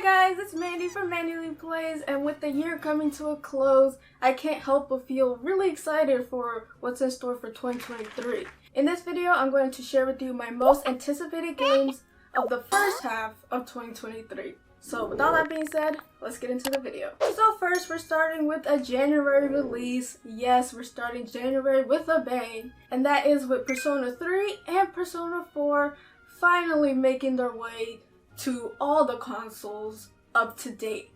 guys, it's Mandy from Mandyleeplays, and with the year coming to a close, I can't help but feel really excited for what's in store for 2023. In this video, I'm going to share with you my most anticipated games of the first half of 2023. So with all that being said, let's get into the video. So first, we're starting with a January release. Yes, we're starting January with a bang, and that is with Persona 3 and Persona 4 finally making their way to all the consoles up to date.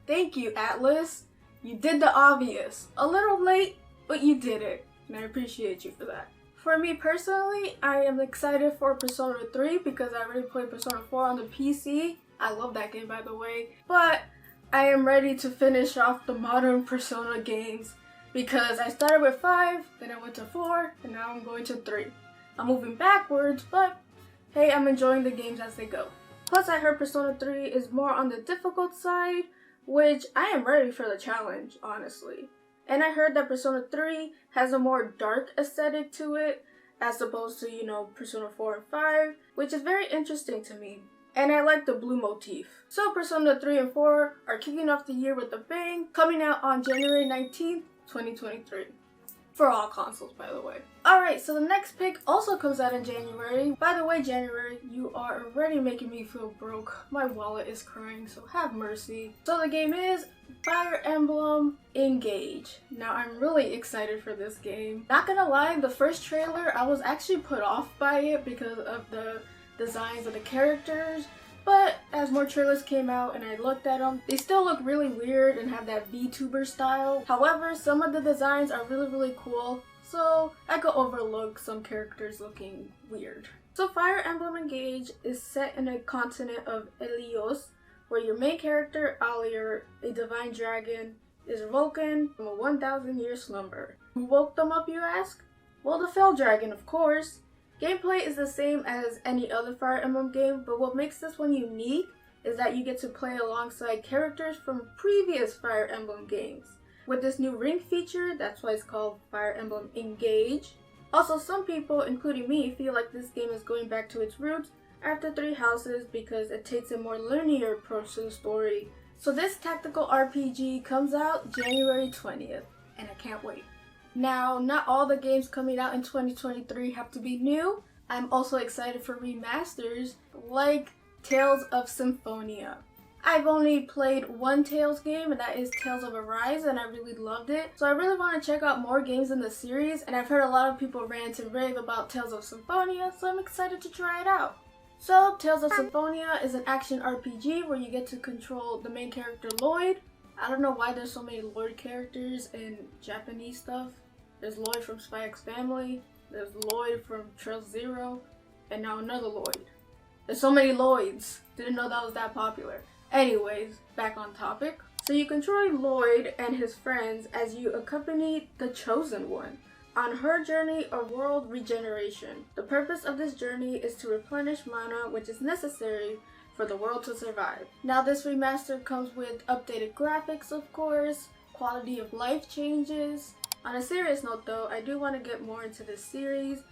Thank you, Atlas. You did the obvious. A little late, but you did it, and I appreciate you for that. For me personally, I am excited for Persona 3 because I already played Persona 4 on the PC. I love that game, by the way. But I am ready to finish off the modern Persona games because I started with 5, then I went to 4, and now I'm going to 3. I'm moving backwards, but hey, I'm enjoying the games as they go. Plus, I heard Persona 3 is more on the difficult side, which I am ready for the challenge, honestly. And I heard that Persona 3 has a more dark aesthetic to it, as opposed to, Persona 4 and 5, which is very interesting to me. And I like the blue motif. So Persona 3 and 4 are kicking off the year with a bang, coming out on January 19th, 2023. For all consoles, by the way. Alright, so the next pick also comes out in January. By the way, January, you are already making me feel broke. My wallet is crying, so have mercy. So the game is Fire Emblem Engage. Now, I'm really excited for this game. Not gonna lie, the first trailer, I was actually put off by it because of the designs of the characters. But as more trailers came out and I looked at them, they still look really weird and have that VTuber style. However, some of the designs are really cool, so I could overlook some characters looking weird. So Fire Emblem Engage is set in a continent of Helios, where your main character, Alier, a divine dragon, is awoken from a 1,000-year slumber. Who woke them up, you ask? Well, the Fell Dragon, of course. Gameplay is the same as any other Fire Emblem game, but what makes this one unique is that you get to play alongside characters from previous Fire Emblem games. With this new ring feature, that's why it's called Fire Emblem Engage. Also, some people, including me, feel like this game is going back to its roots after Three Houses because it takes a more linear approach to the story. So this tactical RPG comes out January 20th, and I can't wait. Now, not all the games coming out in 2023 have to be new. I'm also excited for remasters like Tales of Symphonia. I've only played one Tales game, and that is Tales of Arise, and I really loved it. So I really want to check out more games in the series, and I've heard a lot of people rant and rave about Tales of Symphonia, so I'm excited to try it out. So, Tales of Symphonia is an action RPG where you get to control the main character Lloyd. I don't know why there's so many Lloyd characters in Japanese stuff. There's Lloyd from Spy X Family, there's Lloyd from Trail Zero, and now another Lloyd. There's so many Lloyds. Didn't know that was that popular. Anyways, back on topic. So you control Lloyd and his friends as you accompany the Chosen One on her journey of world regeneration. The purpose of this journey is to replenish mana, which is necessary for the world to survive. Now this remaster comes with updated graphics, of course, quality of life changes. On a serious note though, I do want to get more into this series.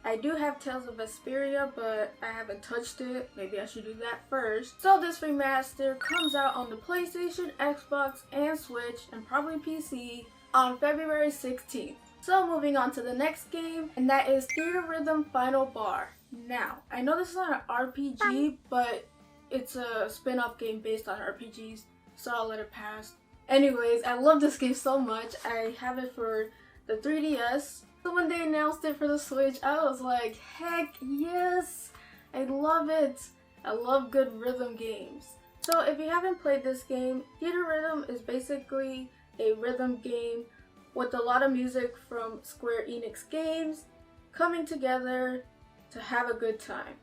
I do have Tales of Vesperia, but I haven't touched it. Maybe I should do that first. So this remaster comes out on the PlayStation, Xbox, and Switch, and probably PC on February 16th. So moving on to the next game, and that is Theatrhythm Final Bar. Now, I know this is not an RPG, but it's a spin-off game based on RPGs, so I'll let it pass. Anyways, I love this game so much. I have it for the 3DS. So when they announced it for the Switch, I was like, heck yes! I love it! I love good rhythm games. So if you haven't played this game, Theatrhythm is basically a rhythm game with a lot of music from Square Enix games coming together to have a good time.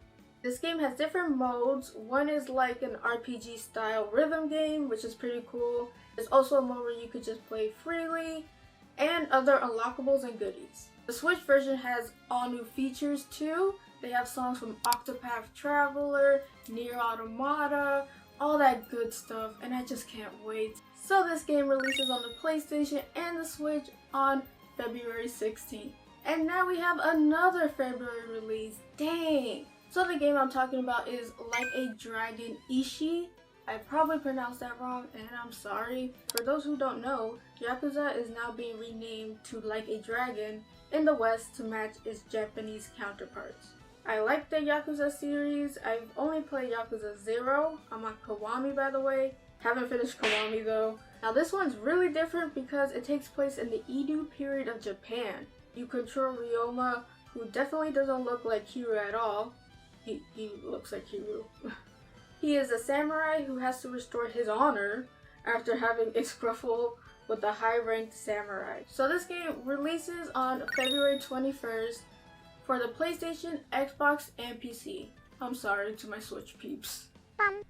This game has different modes. One is like an RPG style rhythm game, which is pretty cool. There's also a mode where you could just play freely, and other unlockables and goodies. The Switch version has all new features too. They have songs from Octopath Traveler, Nier Automata, all that good stuff, and I just can't wait. So this game releases on the PlayStation and the Switch on February 16th. And now we have another February release. Dang! So the game I'm talking about is Like a Dragon Ishi. I probably pronounced that wrong and I'm sorry. For those who don't know, Yakuza is now being renamed to Like a Dragon in the West to match its Japanese counterparts. I like the Yakuza series. I've only played Yakuza 0. I'm on Kiwami, by the way. Haven't finished Kiwami though. Now this one's really different because it takes place in the Edo period of Japan. You control Ryoma, who definitely doesn't look like Hiru at all. He looks like Hiru. He is a samurai who has to restore his honor after having a scuffle with a high-ranked samurai. So this game releases on February 21st for the PlayStation, Xbox, and PC. I'm sorry to my Switch peeps.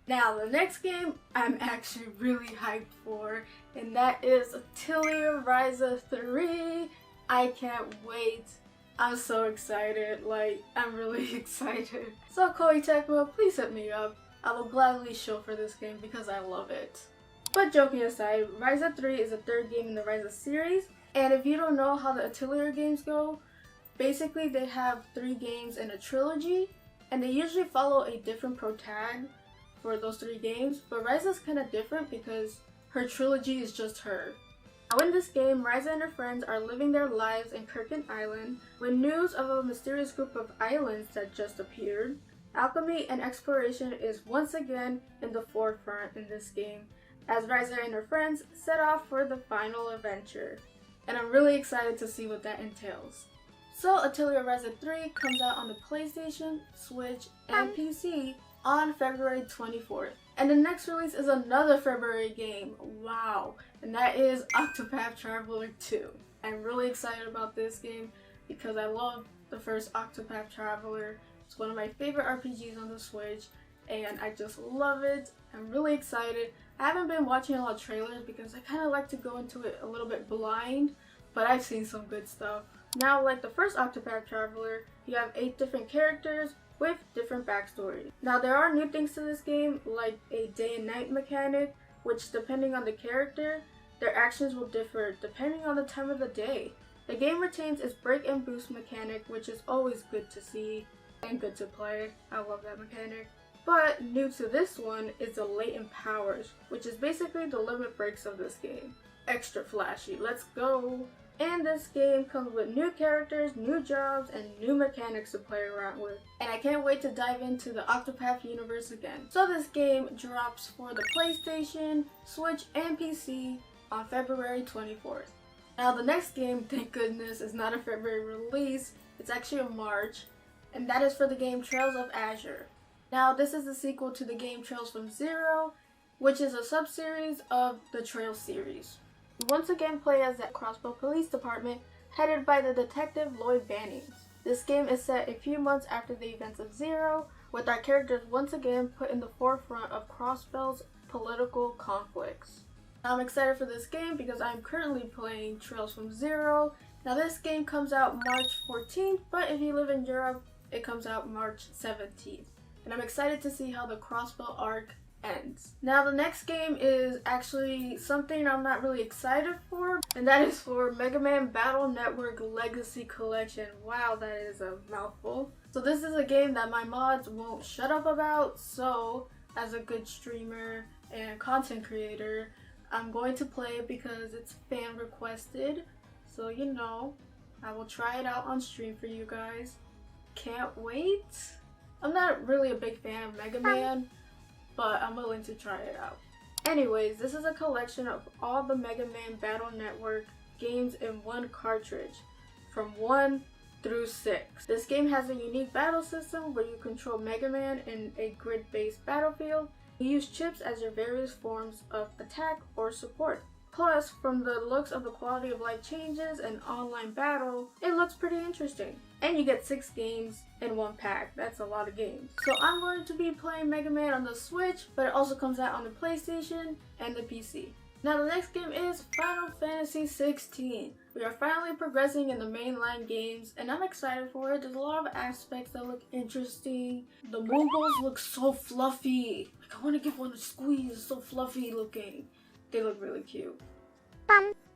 Now the next game I'm actually really hyped for, and that is Atelier Ryza 3. I can't wait. I'm so excited, like, I'm really excited. So Koei Tecmo, please hit me up. I will gladly show for this game because I love it. But joking aside, Ryza 3 is the third game in the Ryza series, and if you don't know how the Atelier games go, basically they have 3 games in a trilogy, and they usually follow a different protag for those 3 games, but Ryza's kind of different because her trilogy is just her. Now in this game, Ryza and her friends are living their lives in Kirkin Island when news of a mysterious group of islands that just appeared. Alchemy and exploration is once again in the forefront in this game, as Ryza and her friends set off for the final adventure. And I'm really excited to see what that entails. So Atelier Ryza 3 comes out on the PlayStation, Switch, and PC on February 24th. And the next release is another February game. Wow. And that is Octopath Traveler 2. I'm really excited about this game because I love the first Octopath Traveler. It's one of my favorite RPGs on the Switch and I just love it. I'm really excited. I haven't been watching a lot of trailers because I kind of like to go into it a little bit blind, but I've seen some good stuff. Now, like the first Octopath Traveler, you have 8 different characters with different backstories. Now there are new things to this game, like a day and night mechanic, which depending on the character, their actions will differ depending on the time of the day. The game retains its break and boost mechanic, which is always good to see and good to play. I love that mechanic. But new to this one is the latent powers, which is basically the limit breaks of this game. Extra flashy, let's go! And this game comes with new characters, new jobs, and new mechanics to play around with. And I can't wait to dive into the Octopath universe again. So this game drops for the PlayStation, Switch, and PC on February 24th. Now the next game, thank goodness, is not a February release, it's actually a March, and that is for the game Trails of Azure. Now this is the sequel to the game Trails from Zero, which is a sub-series of the Trails series. You once again play as the Crossbow Police Department, headed by the detective Lloyd Bannings. This game is set a few months after the events of Zero, with our characters once again put in the forefront of Crossbow's political conflicts. Now I'm excited for this game because I'm currently playing Trails from Zero. Now this game comes out March 14th, but if you live in Europe, it comes out March 17th. And I'm excited to see how the Crossbow arc ends. Now the next game is actually something I'm not really excited for, and that is for Mega Man Battle Network Legacy Collection. Wow, that is a mouthful. So this is a game that my mods won't shut up about, so as a good streamer and content creator, I'm going to play it because it's fan requested. So you know, I will try it out on stream for you guys. Can't wait. I'm not really a big fan of Mega Man, but I'm willing to try it out. Anyways, this is a collection of all the Mega Man Battle Network games in one cartridge, from 1 through 6. This game has a unique battle system where you control Mega Man in a grid-based battlefield. You use chips as your various forms of attack or support. Plus, from the looks of the quality of life changes and online battle, it looks pretty interesting. And you get 6 games in one pack. That's a lot of games. So I'm going to be playing Mega Man on the Switch, but it also comes out on the PlayStation and the PC. Now the next game is Final Fantasy 16. We are finally progressing in the mainline games, and I'm excited for it. There's a lot of aspects that look interesting. The Moogles look so fluffy. Like, I want to give one a squeeze. It's so fluffy looking. They look really cute.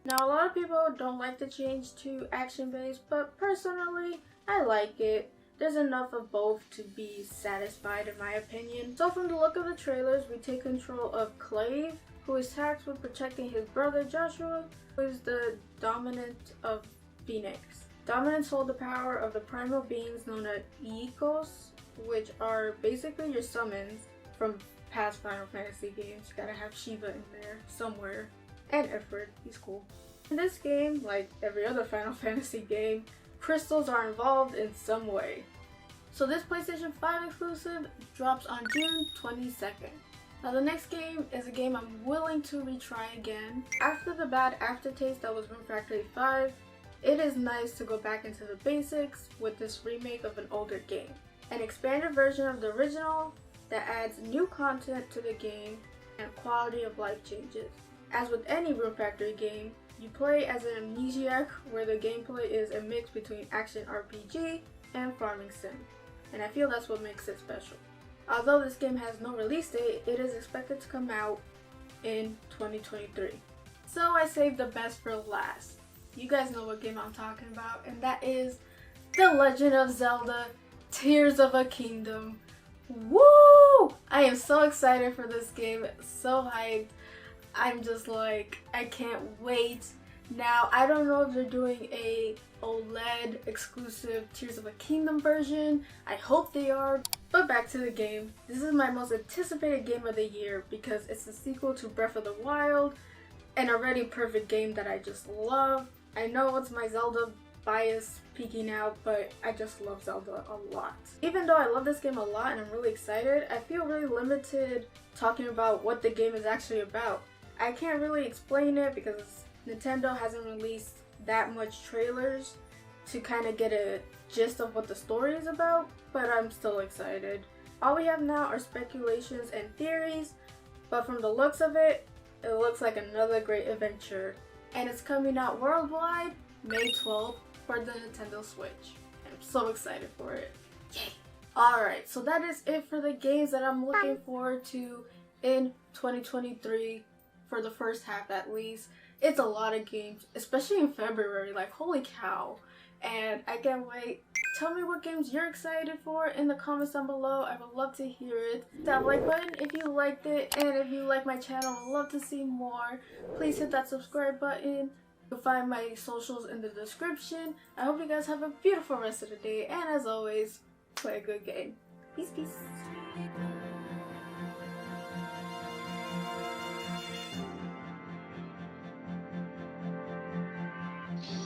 Now a lot of people don't like the change to action-based, but personally, I like it. there's enough of both to be satisfied in my opinion. So from the look of the trailers, we take control of Clave, who is tasked with protecting his brother Joshua, who is the dominant of Phoenix. Dominants hold the power of the primal beings known as Eikos, which are basically your summons from past Final Fantasy games. You gotta have Shiva in there somewhere. And Ifrit, he's cool. In this game, like every other Final Fantasy game, crystals are involved in some way. So this PlayStation 5 exclusive drops on June 22nd. Now the next game is a game I'm willing to retry again. After the bad aftertaste that was Rune Factory 5, it is nice to go back into the basics with this remake of an older game. An expanded version of the original that adds new content to the game and quality of life changes. As with any Rune Factory game, you play as an amnesiac where the gameplay is a mix between action RPG and farming sim, and I feel that's what makes it special. Although this game has no release date, it is expected to come out in 2023. So I saved the best for last. You guys know what game I'm talking about, and that is The Legend of Zelda Tears of a Kingdom. Woo! I am so excited for this game, so hyped. I'm just like, I can't wait. Now, I don't know if they're doing a OLED exclusive Tears of a Kingdom version. I hope they are. But back to the game. This is my most anticipated game of the year because it's the sequel to Breath of the Wild, an already perfect game that I just love. I know it's my Zelda bias peeking out, but I just love Zelda a lot. Even though I love this game a lot and I'm really excited, I feel really limited talking about what the game is actually about. I can't really explain it because Nintendo hasn't released that much trailers to kind of get a gist of what the story is about, but I'm still excited. All we have now are speculations and theories, but from the looks of it, it looks like another great adventure. And it's coming out worldwide May 12th for the Nintendo Switch. I'm so excited for it. Yay! Alright, so that is it for the games that I'm looking forward to in 2023, for the first half at least. It's a lot of games, especially in February, like holy cow. And I can't wait. Tell me what games you're excited for in the comments down below. I would love to hear it. Hit that like button if you liked it, and if you like my channel, I would love to see more. Please hit that subscribe button. You'll find my socials in the description. I hope you guys have a beautiful rest of the day, and as always, play a good game. Peace, peace.